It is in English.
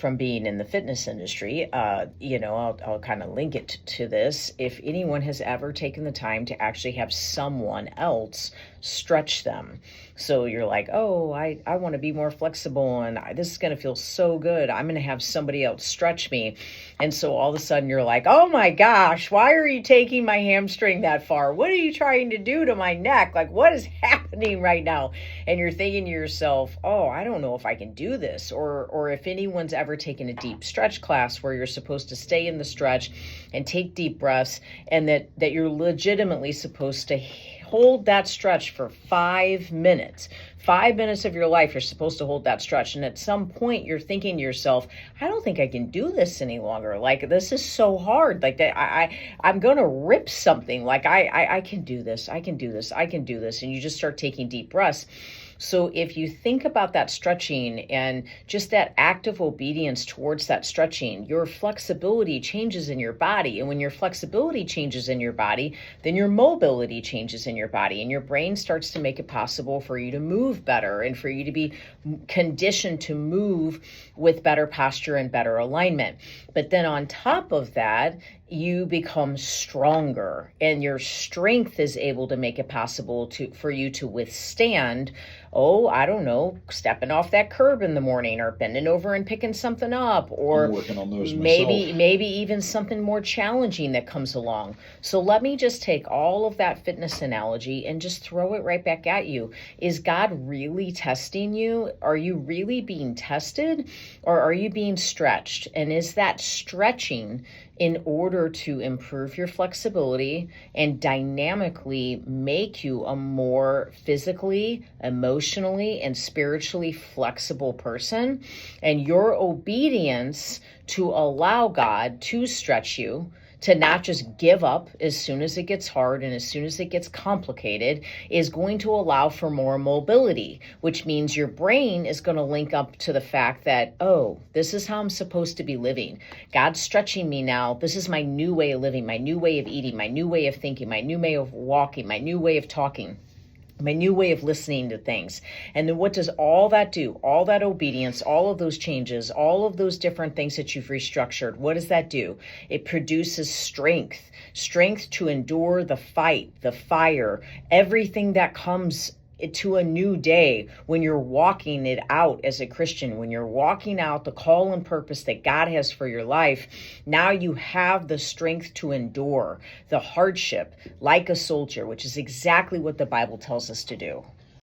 from being in the fitness industry, I'll kind of link it to this. If anyone has ever taken the time to actually have someone else stretch them. So you're like, oh, I want to be more flexible and this is going to feel so good. I'm going to have somebody else stretch me. And so all of a sudden you're like, oh my gosh, why are you taking my hamstring that far? What are you trying to do to my neck? Like, what is happening right now? And you're thinking to yourself, oh, I don't know if I can do this. Or if anyone's ever taken a deep stretch class where you're supposed to stay in the stretch and take deep breaths, and that you're legitimately supposed to hold that stretch for 5 minutes. 5 minutes of your life, you're supposed to hold that stretch. And at some point, you're thinking to yourself, I don't think I can do this any longer. Like, this is so hard. Like, I'm going to rip something. Like, I can do this. I can do this. I can do this. And you just start taking deep breaths. So if you think about that stretching and just that active obedience towards that stretching, your flexibility changes in your body. And when your flexibility changes in your body, then your mobility changes in your body. And your brain starts to make it possible for you to move better and for you to be conditioned to move with better posture and better alignment. But then on top of that, you become stronger, and your strength is able to make it possible for you to withstand, I don't know, stepping off that curb in the morning, or bending over and picking something up, or I'm working on those maybe even something more challenging that comes along. So let me just take all of that fitness analogy and just throw it right back at you. Is God really testing you? Are you really being tested, or are you being stretched? And is that stretching in order to improve your flexibility and dynamically make you a more physically, emotionally, and spiritually flexible person? And your obedience to allow God to stretch you, to not just give up as soon as it gets hard and as soon as it gets complicated, is going to allow for more mobility, which means your brain is going to link up to the fact that, oh, this is how I'm supposed to be living. God's stretching me now. This is my new way of living, my new way of eating, my new way of thinking, my new way of walking, my new way of talking, my new way of listening to things. And then what does all that do? All that obedience, all of those changes, all of those different things that you've restructured, what does that do? It produces strength to endure the fight, the fire, everything that comes to a new day when you're walking it out as a Christian, when you're walking out the call and purpose that God has for your life. Now you have the strength to endure the hardship like a soldier, which is exactly what the Bible tells us to do.